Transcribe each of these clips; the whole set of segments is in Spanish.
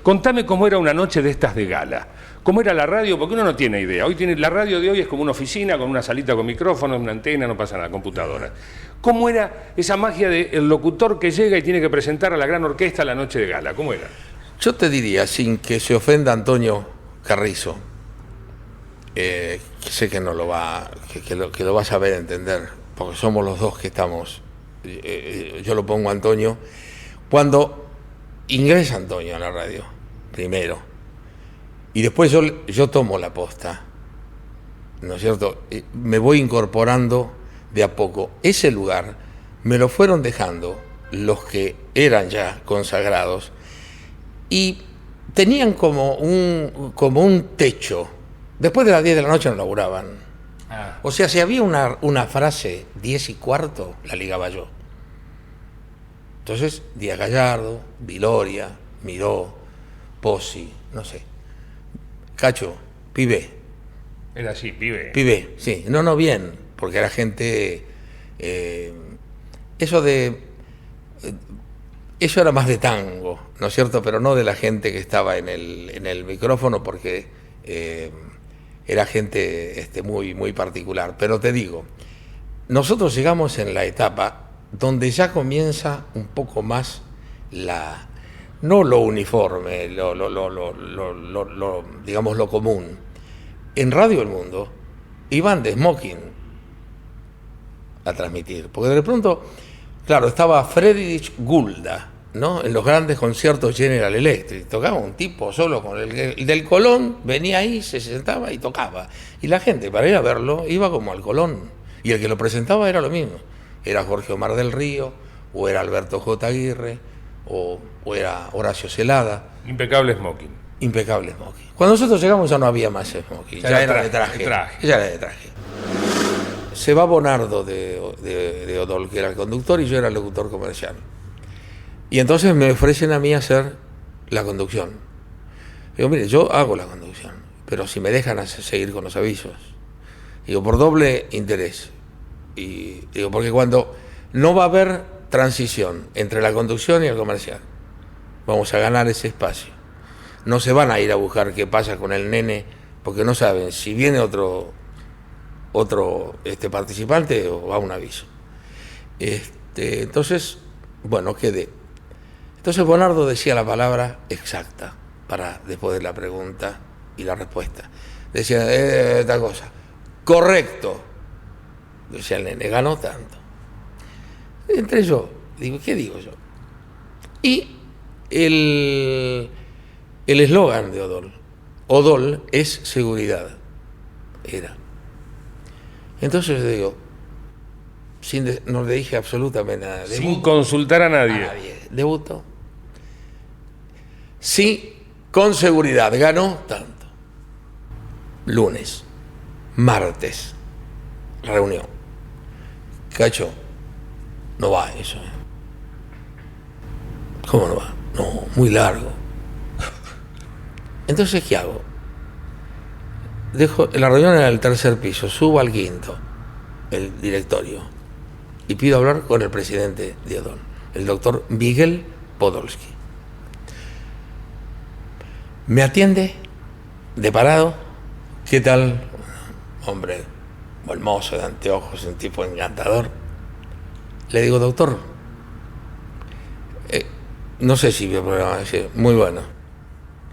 Contame cómo era una noche de estas de gala. ¿Cómo era la radio? Porque uno no tiene idea. La radio de hoy es como una oficina con una salita con micrófonos, una antena, no pasa nada, computadora. ¿Cómo era esa magia del locutor que llega y tiene que presentar a la gran orquesta la noche de gala? ¿Cómo era? Yo te diría, sin que se ofenda Antonio Carrizo, que sé que no lo va, que lo va a saber entender, porque somos los dos que estamos, yo lo pongo a Antonio, cuando ingresa Antonio a la radio, primero, y después yo tomo la posta, ¿no es cierto? Me voy incorporando de a poco. Ese lugar me lo fueron dejando los que eran ya consagrados y tenían como un techo. Después de las 10 de la noche no laburaban. O sea, si había una frase 10:15, la ligaba yo. Entonces, Díaz Gallardo, Viloria, Miró, Pozzi, no sé. Cacho, Pibe. Era así, Pibe. Pibe, sí. No, bien, porque era gente... eso era más de tango, ¿no es cierto? Pero no de la gente que estaba en el micrófono, porque era gente muy, muy particular. Pero te digo, nosotros llegamos en la etapa donde ya comienza un poco más no lo uniforme, digamos lo común. En Radio El Mundo iban de smoking a transmitir, porque de pronto, claro, estaba Friedrich Gulda, ¿no? En los grandes conciertos General Electric, tocaba un tipo solo con el del Colón, venía ahí, se sentaba y tocaba. Y la gente, para ir a verlo, iba como al Colón. Y el que lo presentaba era lo mismo. Era Jorge Omar del Río, o era Alberto J. Aguirre, o era Horacio Celada. Impecable smoking. Impecable smoking. Cuando nosotros llegamos ya no había más smoking, ya era de traje. Ya era de traje. Se va Bonardo de Odol, que era el conductor, y yo era el locutor comercial. Y entonces me ofrecen a mí hacer la conducción. Digo, mire, yo hago la conducción, pero si me dejan seguir con los avisos. Digo, por doble interés. Y digo, porque cuando no va a haber transición entre la conducción y el comercial, vamos a ganar ese espacio. No se van a ir a buscar qué pasa con el nene, porque no saben si viene otro participante o va un aviso. Entonces, bueno, quedé. Entonces Bonardo decía la palabra exacta para después de la pregunta y la respuesta. Decía esta cosa, correcto. Decía el nene, ganó tanto. Entré yo, digo, ¿qué digo yo? Y el eslogan de Odol es seguridad. Era. Entonces yo digo, no le dije absolutamente nada. Sin consultar a nadie. Debutó. Sí, con seguridad, ganó tanto. Lunes, martes, reunión. Cacho, no va eso. ¿Cómo no va? No, muy largo. Entonces, ¿qué hago? La reunión era el 3er piso, subo al 5º, el directorio, y pido hablar con el presidente de Odol, el doctor Miguel Podolsky. Me atiende, de parado. ¿Qué tal? Hombre, buen mozo, de anteojos, un tipo encantador. Le digo, doctor, no sé si vio el programa, muy bueno.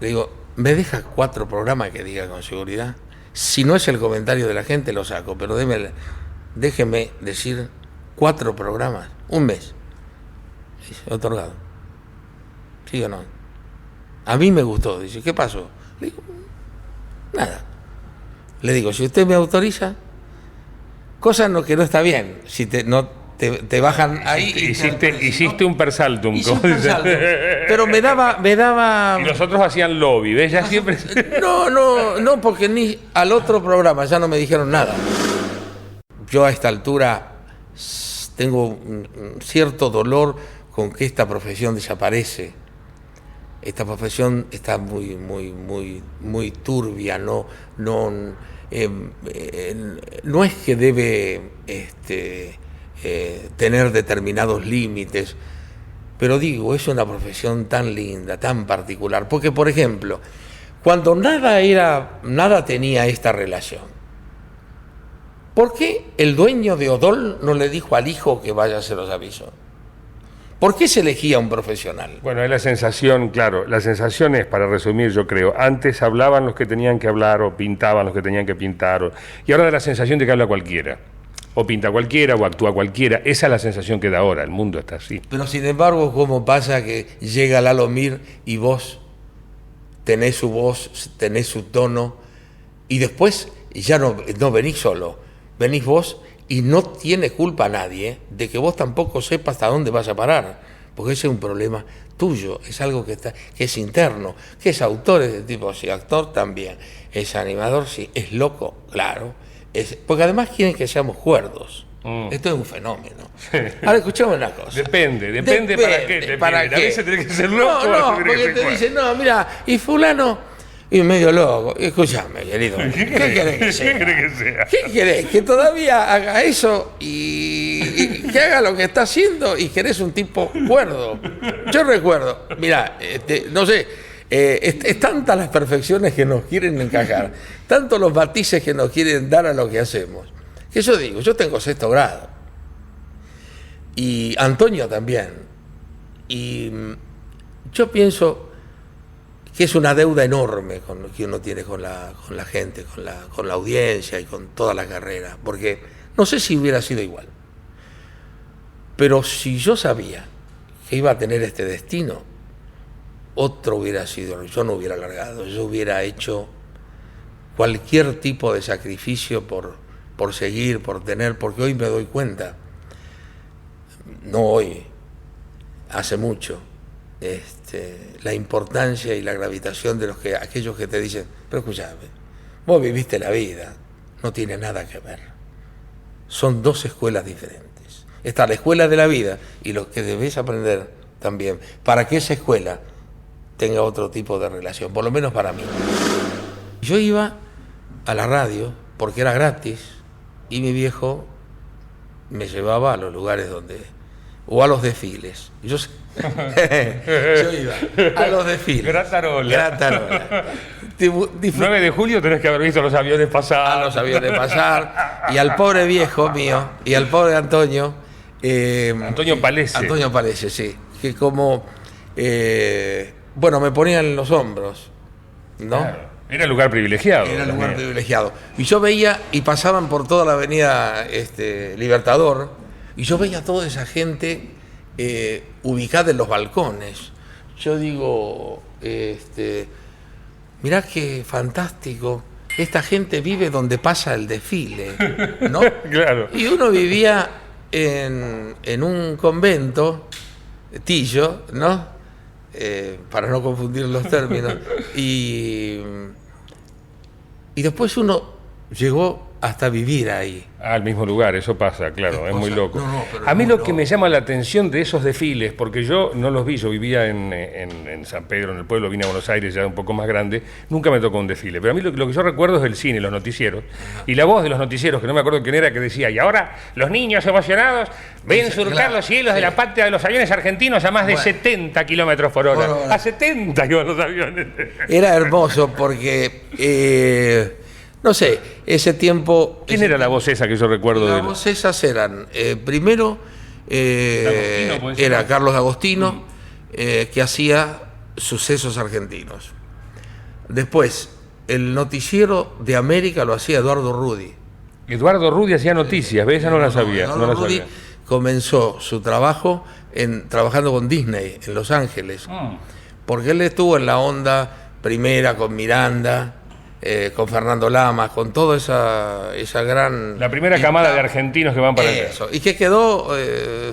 Le digo, ¿me deja 4 programas que diga con seguridad? Si no es el comentario de la gente, lo saco, pero déjeme decir 4 programas, un mes. Dice, otorgado. ¿Sí o no? A mí me gustó. Dice, ¿qué pasó? Le digo, nada. Le digo, si usted me autoriza, cosa que no está bien. Si te bajan ahí. Hiciste un persaltum. Pero me daba. Y los otros hacían lobby, ¿ves? Ya siempre. No, porque ni al otro programa ya no me dijeron nada. Yo a esta altura tengo un cierto dolor con que esta profesión desaparece. Esta profesión está muy, muy, muy, muy turbia, no es que debe tener determinados límites, Pero digo, es una profesión tan linda, tan particular, porque por ejemplo, cuando nada tenía esta relación, ¿por qué el dueño de Odol no le dijo al hijo que vaya a hacer los avisos? ¿Por qué se elegía un profesional? Bueno, es la sensación, claro, la sensación es, para resumir, yo creo, antes hablaban los que tenían que hablar o pintaban los que tenían que pintar, y ahora da la sensación de que habla cualquiera. O pinta cualquiera o actúa cualquiera. Esa es la sensación que da ahora, el mundo está así. Pero sin embargo, ¿cómo pasa que llega Lalo Mir y vos tenés su voz, tenés su tono, y después ya no venís solo, venís vos y no tiene culpa nadie de que vos tampoco sepas hasta dónde vas a parar, porque ese es un problema tuyo, es algo que es interno, que es autor, es de tipo, sí, actor también, es animador, sí, es loco, claro, porque además quieren que seamos cuerdos. Esto es un fenómeno. Sí. Ahora escuchame una cosa. Depende para qué. ¿Para qué? A veces tenés que ser loco. No, porque te dicen, no, mira, y fulano, y medio loco. Escúchame, querido. ¿Qué querés que sea? ¿Qué querés? Que todavía haga eso y que haga lo que está haciendo y que eres un tipo cuerdo. Yo recuerdo, mira, no sé, es tantas las perfecciones que nos quieren encajar, tantos los matices que nos quieren dar a lo que hacemos. Que yo digo, yo tengo 6º grado, y Antonio también, y yo pienso que es una deuda enorme que uno tiene con la gente, con la audiencia y con toda la carrera, porque no sé si hubiera sido igual, pero si yo sabía que iba a tener este destino, otro hubiera sido, yo no hubiera largado, yo hubiera hecho cualquier tipo de sacrificio por seguir, por tener, porque hoy me doy cuenta, no hoy, hace mucho, la importancia y la gravitación de aquellos que te dicen, pero escúchame, vos viviste la vida, no tiene nada que ver. Son dos escuelas diferentes. Está la escuela de la vida y lo que debes aprender también, para que esa escuela tenga otro tipo de relación, por lo menos para mí. Yo iba a la radio porque era gratis, y mi viejo me llevaba a los lugares o a los desfiles. Yo iba a los desfiles. Gratarola. 9 de julio tenés que haber visto los aviones pasar. A los aviones pasar. Y al pobre viejo mío, y al pobre Antonio. Antonio Palese. Antonio Palese, sí. Que como, bueno, me ponían en los hombros, ¿no? Claro. Era lugar privilegiado. Era lugar privilegiado. Y yo veía, y pasaban por toda la avenida Libertador, y yo veía a toda esa gente ubicada en los balcones. Yo digo, mirá qué fantástico, esta gente vive donde pasa el desfile, ¿no? Claro. Y uno vivía en un convento, Tillo, ¿no? Para no confundir los términos, y después uno llegó hasta vivir ahí. Al mismo lugar, eso pasa, claro, es muy loco. A mí lo que me llama la atención de esos desfiles, porque yo no los vi, yo vivía en San Pedro, en el pueblo, vine a Buenos Aires ya un poco más grande, nunca me tocó un desfile, pero a mí lo que yo recuerdo es el cine, los noticieros, y la voz de los noticieros, que no me acuerdo quién era, que decía, y ahora los niños emocionados ven surcar los cielos de la patria de los aviones argentinos a más de 70 kilómetros por hora. A 70 iban los aviones. Era hermoso porque... no sé, ese tiempo... ¿Quién era la voz esa que yo recuerdo? Las voces esas eran, primero, era Carlos Agostino, que hacía Sucesos Argentinos. Después, el noticiero de América lo hacía Eduardo Rudi. Eduardo Rudi hacía noticias, ¿ves? Esa no la sabía. Eduardo Rudi comenzó su trabajo trabajando con Disney en Los Ángeles, porque él estuvo en la onda primera con Miranda, con Fernando Lamas, con toda esa gran... La primera camada de argentinos que van para eso. Y que quedó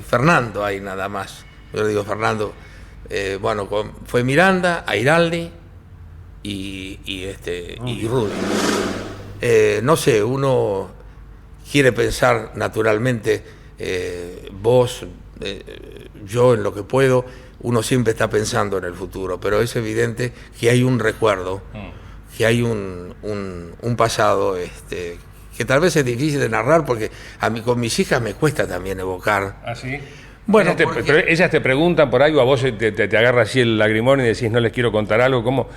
Fernando ahí nada más. Yo le digo Fernando. Bueno, fue Miranda, Airaldi y Rudi. No sé, uno quiere pensar naturalmente, vos, yo en lo que puedo, uno siempre está pensando en el futuro, pero es evidente que hay un recuerdo, que hay un pasado que tal vez es difícil de narrar, porque con mis hijas me cuesta también evocar. ¿Ah, sí? Bueno, pero ellas te preguntan por ahí o a vos te agarra así el lagrimón y decís no les quiero contar algo, ¿cómo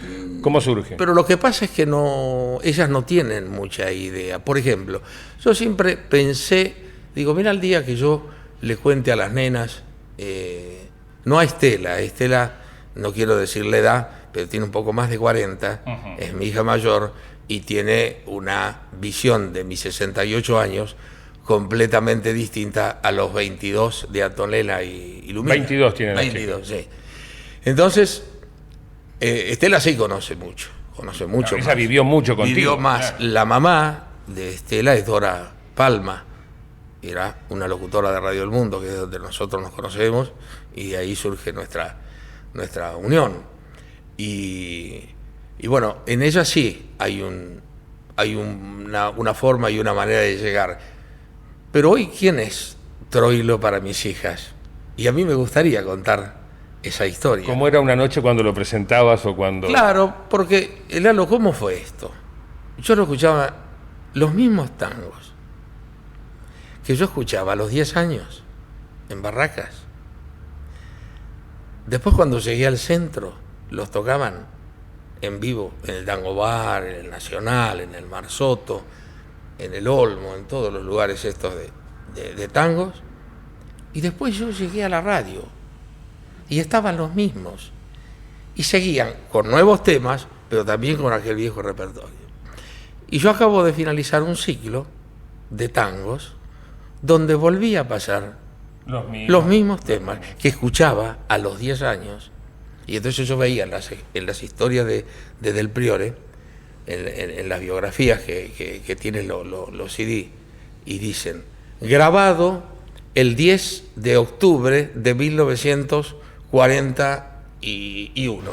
surge? Pero lo que pasa es que ellas no tienen mucha idea. Por ejemplo, yo siempre pensé, digo, mira el día que yo le cuente a las nenas, no a Estela no quiero decir la edad, pero tiene un poco más de 40, es mi hija mayor y tiene una visión de mis 68 años completamente distinta a los 22 de Antonella y Lumina. 22 tiene la 22, sí. Entonces, Estela sí conoce mucho Claro, ella vivió mucho contigo. Vivió más. Claro. La mamá de Estela es Dora Palma, era una locutora de Radio El Mundo, que es donde nosotros nos conocemos, y ahí surge nuestra unión. Y bueno, en ella sí hay una forma y una manera de llegar. Pero hoy, ¿quién es Troilo para mis hijas? Y a mí me gustaría contar esa historia. ¿Cómo era una noche cuando lo presentabas o cuando...? Claro, porque, Lalo, ¿cómo fue esto? Yo lo escuchaba, los mismos tangos que yo escuchaba a los 10 años en Barracas. Después, cuando llegué al centro, los tocaban en vivo, en el Tango Bar, en el Nacional, en el Marzotto, en el Olmo, en todos los lugares estos de tangos. Y después yo llegué a la radio y estaban los mismos. Y seguían con nuevos temas, pero también con aquel viejo repertorio. Y yo acabo de finalizar un ciclo de tangos donde volví a pasar los mismos temas que escuchaba a los 10 años. Y entonces yo veía en las historias de Del Priore, en las biografías que tienen los CD, y dicen, grabado el 10 de octubre de 1941.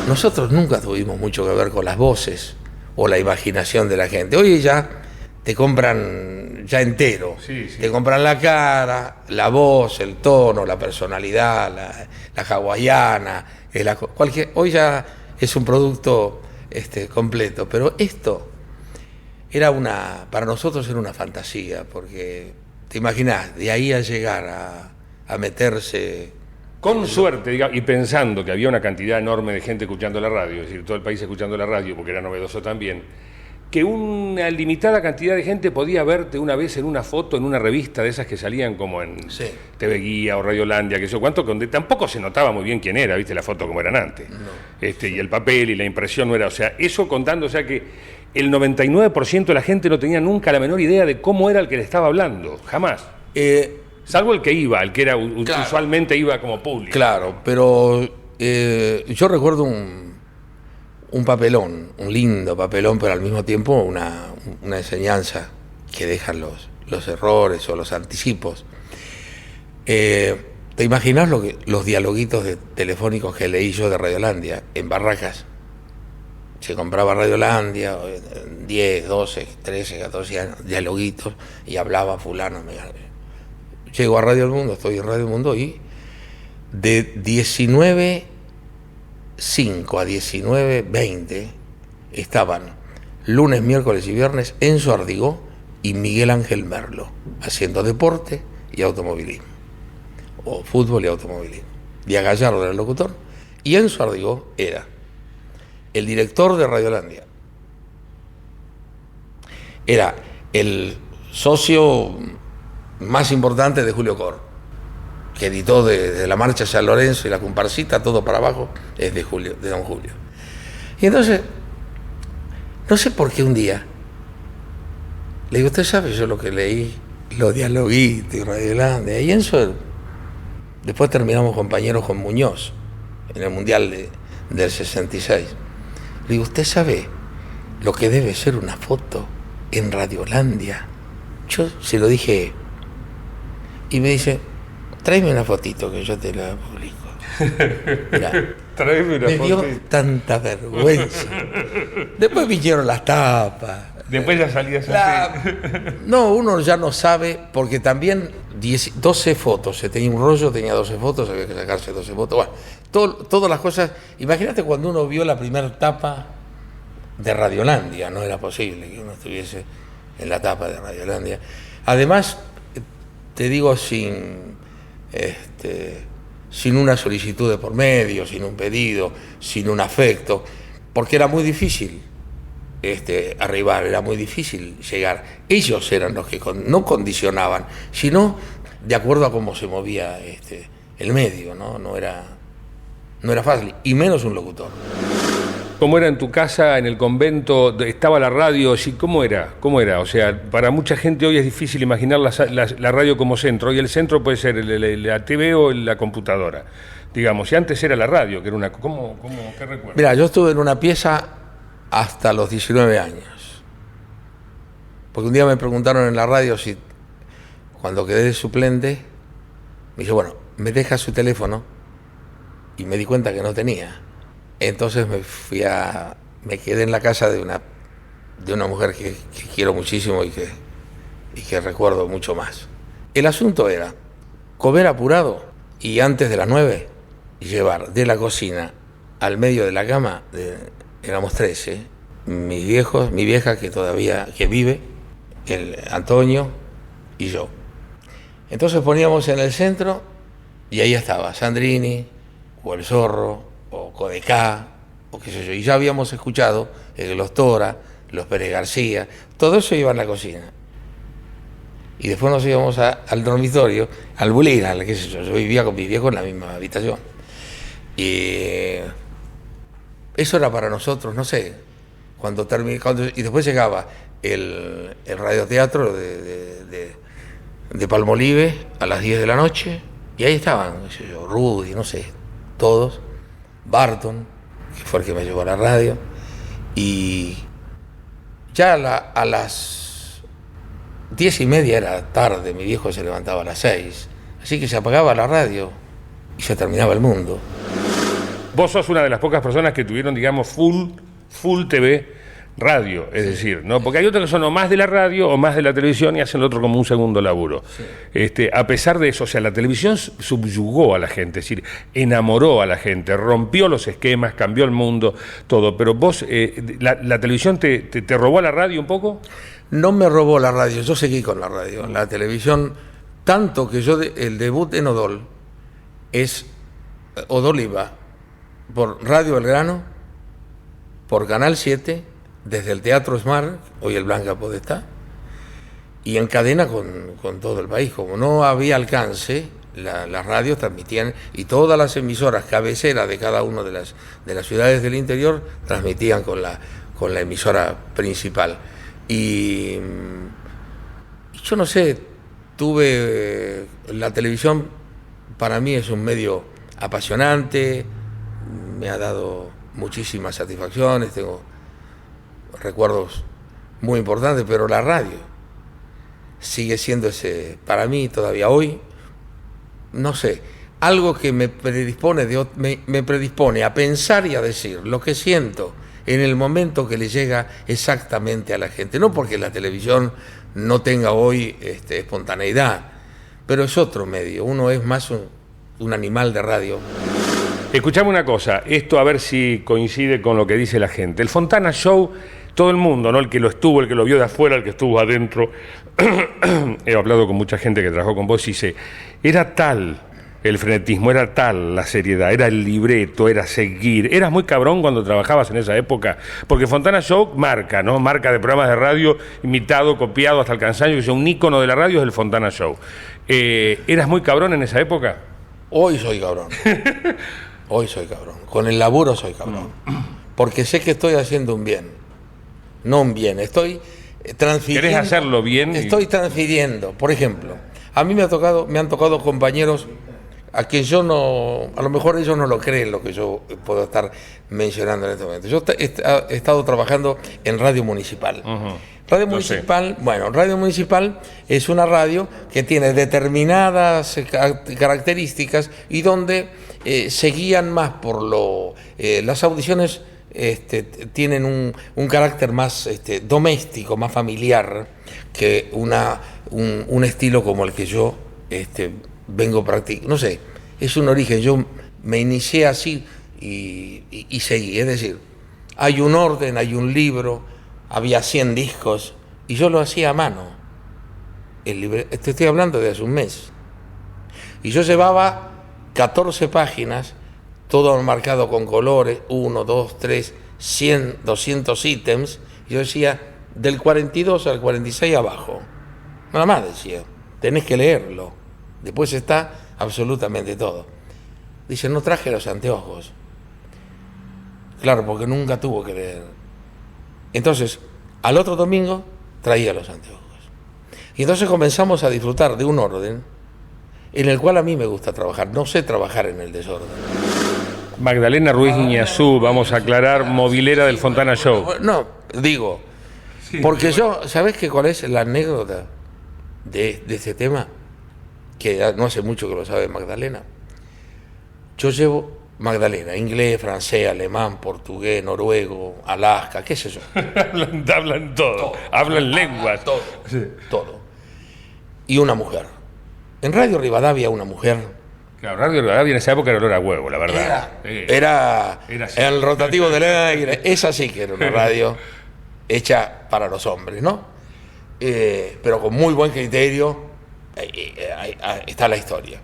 Nosotros nunca tuvimos mucho que ver con las voces o la imaginación de la gente. Hoy ya te compran ya entero, sí. Te compran la cara, la voz, el tono, la personalidad, la hawaiana, hoy ya es un producto completo, pero esto para nosotros era una fantasía, porque te imaginás, de ahí a llegar a meterse... Con suerte, digamos, y pensando que había una cantidad enorme de gente escuchando la radio, es decir, todo el país escuchando la radio, porque era novedoso también, que una limitada cantidad de gente podía verte una vez en una foto, en una revista de esas que salían como en TV Guía o Radiolandia, que sé yo cuánto, donde tampoco se notaba muy bien quién era, viste la foto como eran antes. No. Y el papel y la impresión no era, o sea, eso contando, o sea que el 99% de la gente no tenía nunca la menor idea de cómo era el que le estaba hablando, jamás. Salvo el que iba, el que era claro, usualmente iba como público. Claro, pero yo recuerdo un papelón, un lindo papelón, pero al mismo tiempo una enseñanza que dejan los errores o los anticipos. ¿Te imaginas los dialoguitos telefónicos que leí yo de Radiolandia en Barracas? Se compraba Radiolandia, 10, 12, 13, 14 años, dialoguitos, y hablaba fulano. Llego a Radio El Mundo, estoy en Radio El Mundo, y de 19:05 a 19:20 estaban lunes, miércoles y viernes Enzo Ardigó y Miguel Ángel Merlo haciendo deporte y automovilismo, o fútbol y automovilismo. Díaz Gallardo era el locutor y Enzo Ardigó era el director de Radiolandia, era el socio más importante de Julio Cor, que editó de la marcha San Lorenzo y la comparsita, todo para abajo es de don Julio. Y entonces, no sé por qué un día le digo, ¿usted sabe yo lo que leí? Los dialoguitos y Radiolandia. Y eso, después terminamos compañeros con Muñoz en el Mundial del 66. Le digo, ¿usted sabe lo que debe ser una foto en Radiolandia? Yo se lo dije y me dice, tráeme una fotito que yo te la publico. Mirá, tráeme una me fotito. dio tanta vergüenza. Después vinieron las tapas. Después ya salías así. No, uno ya no sabe, porque también 12 fotos, se tenía un rollo, tenía 12 fotos, había que sacarse 12 fotos. Bueno, todas las cosas. Imagínate cuando uno vio la primera tapa de Radiolandia, no era posible que uno estuviese en la tapa de Radiolandia. Además, te digo sin sin una solicitud de por medio, sin un pedido, sin un afecto, porque era muy difícil arribar, era muy difícil llegar. Ellos eran los que no condicionaban, sino de acuerdo a cómo se movía el medio, ¿no? No era fácil, y menos un locutor. ¿Cómo era en tu casa, en el convento? ¿Estaba la radio? Sí, ¿cómo era? O sea, para mucha gente hoy es difícil imaginar la radio como centro. Hoy el centro puede ser la TV o la computadora. Digamos, y antes era la radio, que era una... ¿Qué recuerdas? Mira, yo estuve en una pieza hasta los 19 años. Porque un día me preguntaron en la radio si, cuando quedé de suplente, me dice, bueno, me deja su teléfono, y me di cuenta que no tenía. Entonces me quedé en la casa de una mujer que quiero muchísimo y que recuerdo mucho más. El asunto era comer apurado y antes de las 9 llevar de la cocina al medio de la cama, éramos 13, mis viejos, mi vieja que vive, el Antonio y yo. Entonces poníamos en el centro y ahí estaba Sandrini o El Zorro o Codecá, o qué sé yo, y ya habíamos escuchado los Tora, los Pérez García, todo eso iba en la cocina. Y después nos íbamos al dormitorio, al bulín, qué sé yo vivía con mis viejos en la misma habitación. Y eso era para nosotros, no sé, y después llegaba el radioteatro de Palmolive a las 10 de la noche, y ahí estaban, qué sé yo, Rudy, no sé, todos, Barton, que fue el que me llevó a la radio, y ya a las 10:30 era tarde, mi viejo se levantaba a las 6, así que se apagaba la radio y se terminaba el mundo. Vos sos una de las pocas personas que tuvieron, digamos, full TV, radio, es decir, ¿no? Porque hay otros que son o más de la radio o más de la televisión y hacen lo otro como un segundo laburo. Sí. A pesar de eso, o sea, la televisión subyugó a la gente, es decir, enamoró a la gente, rompió los esquemas, cambió el mundo, todo. Pero vos, ¿la televisión te robó a la radio un poco? No me robó la radio, yo seguí con la radio. La televisión, tanto que el debut en Odol iba por Radio Belgrano, por Canal 7, desde el Teatro Smart, hoy el Blanca Podestá, y en cadena con todo el país. Como no había alcance, las radios transmitían, y todas las emisoras cabeceras de cada una de las ciudades del interior transmitían con la emisora principal. Y yo no sé, la televisión para mí es un medio apasionante, me ha dado muchísimas satisfacciones, tengo recuerdos muy importantes, pero la radio sigue siendo para mí todavía hoy, no sé, algo que me predispone a pensar y a decir lo que siento en el momento que le llega exactamente a la gente. No porque la televisión no tenga hoy espontaneidad, pero es otro medio, uno es más un animal de radio. Escuchame una cosa, esto a ver si coincide con lo que dice la gente. El Fontana Show, todo el mundo, ¿no? El que lo estuvo, el que lo vio de afuera, el que estuvo adentro, he hablado con mucha gente que trabajó con vos y dice, era tal el frenetismo, era tal la seriedad, era el libreto, era seguir. Eras muy cabrón cuando trabajabas en esa época, porque Fontana Show marca, ¿no? Marca de programas de radio, imitado, copiado hasta el cansancio, que es un ícono de la radio, es el Fontana Show. ¿Eras muy cabrón en esa época? Hoy soy cabrón. Hoy soy cabrón. Con el laburo soy cabrón. Porque sé que estoy haciendo un bien. No un bien. Estoy transfiriendo. ¿Querés hacerlo bien? Estoy transfiriendo. Por ejemplo, a mí me han tocado compañeros a quien yo no, a lo mejor ellos no lo creen lo que yo puedo estar mencionando en este momento. Yo he estado trabajando en Radio Municipal. Radio Municipal, Radio Municipal es una radio que tiene determinadas características y donde se guían más por las audiciones tienen un carácter más doméstico, más familiar que un estilo como el que yo vengo practicando. No sé, es un origen. Yo me inicié así y seguí. Es decir, hay un orden, hay un libro, había 100 discos y yo lo hacía a mano. Te estoy hablando de hace un mes. Y yo llevaba 14 páginas, todo marcado con colores, 1, 2, 3, 100, 200 ítems. Y yo decía, del 42 al 46 abajo. Nada más decía, tenés que leerlo. Después está absolutamente todo. Dice, no traje los anteojos. Claro, porque nunca tuvo que leer. Entonces, al otro domingo traía los anteojos. Y entonces comenzamos a disfrutar de un orden en el cual a mí me gusta trabajar. No sé trabajar en el desorden. Magdalena Ruiz Guiñazú, vamos a aclarar, movilera del Fontana Show. No, digo, porque yo, ¿sabés cuál es la anécdota de este tema? Que no hace mucho que lo sabe Magdalena. Yo llevo Magdalena, inglés, francés, alemán, portugués, noruego, Alaska, qué sé yo. hablan todo, hablan lenguas. Todo, sí. Todo. Y una mujer. En Radio Rivadavia una mujer. Claro, Radio Rivadavia en esa época era olor a huevo, la verdad. Era el rotativo del aire. Esa sí que era una radio hecha para los hombres, ¿no? Pero con muy buen criterio. Está la historia.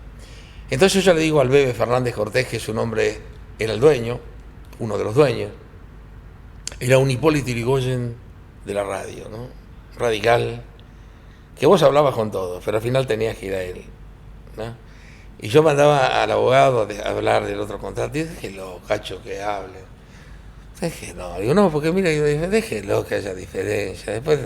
Entonces yo le digo al Bebe Fernández Cortés, que su nombre era el dueño, uno de los dueños, era un Hipólito Yrigoyen de la radio, ¿no? Radical, que vos hablabas con todos, pero al final tenías que ir a él, ¿no? Y yo mandaba al abogado a hablar del otro contrato, y déjelo, cacho, que hable. Déjelo, digo, no, porque mira, déjelo que haya diferencia, después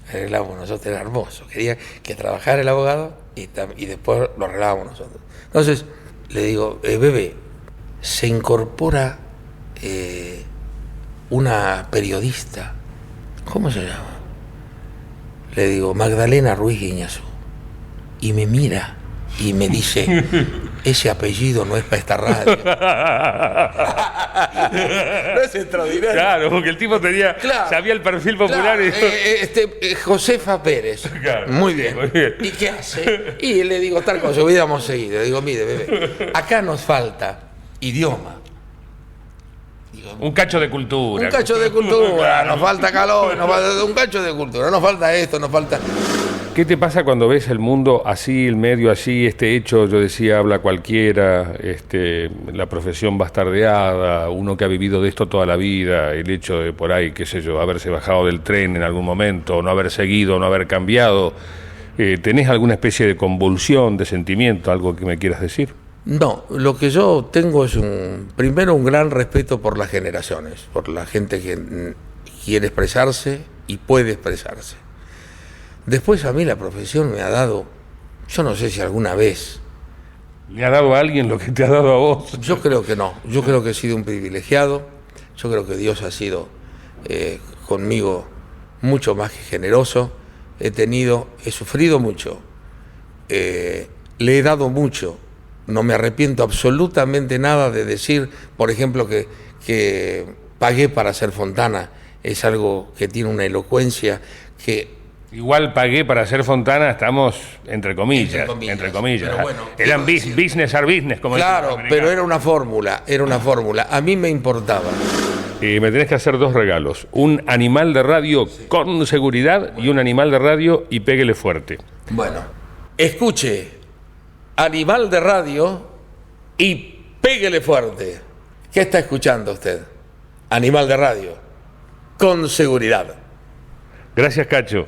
arreglamos nosotros, era hermoso. Quería que trabajara el abogado y después lo arreglábamos nosotros. Entonces le digo, Bebe, se incorpora una periodista, ¿cómo se llama? Le digo, Magdalena Ruiz Guiñazú. Y me mira y me dice, ese apellido no es para esta radio. No es extraordinario. Claro, porque el tipo tenía, sabía el perfil popular. Claro, Josefa Pérez. Claro, muy bien. Muy bien. ¿Y qué hace? Y le digo, tal cosa, hubiéramos seguido. Le digo, mire, Bebe, acá nos falta idioma. Digo, un cacho de cultura. Un cacho de cultura, nos falta calor, nos falta un cacho de cultura, nos falta esto, nos falta... ¿Qué te pasa cuando ves el mundo así, el medio así, este hecho, yo decía, habla cualquiera, la profesión bastardeada, uno que ha vivido de esto toda la vida, el hecho de por ahí, qué sé yo, haberse bajado del tren en algún momento, no haber seguido, no haber cambiado? ¿Tenés alguna especie de convulsión, de sentimiento, algo que me quieras decir? No, lo que yo tengo es primero un gran respeto por las generaciones, por la gente que quiere expresarse y puede expresarse. Después a mí la profesión me ha dado, yo no sé si alguna vez... ¿Le ha dado a alguien lo que te ha dado a vos? Yo creo que no, yo creo que he sido un privilegiado, yo creo que Dios ha sido conmigo mucho más que generoso, he sufrido mucho, le he dado mucho, no me arrepiento absolutamente nada de decir, por ejemplo, que pagué para hacer Fontana, es algo que tiene una elocuencia que... Igual pagué para hacer Fontana, estamos entre comillas. Pero bueno, eran business are business, como claro, pero era una fórmula, a mí me importaba. Me tenés que hacer dos regalos, un animal de radio con seguridad y un animal de radio y péguele fuerte. Bueno, escuche, animal de radio y péguele fuerte. ¿Qué está escuchando usted? Animal de radio, con seguridad. Gracias, Cacho.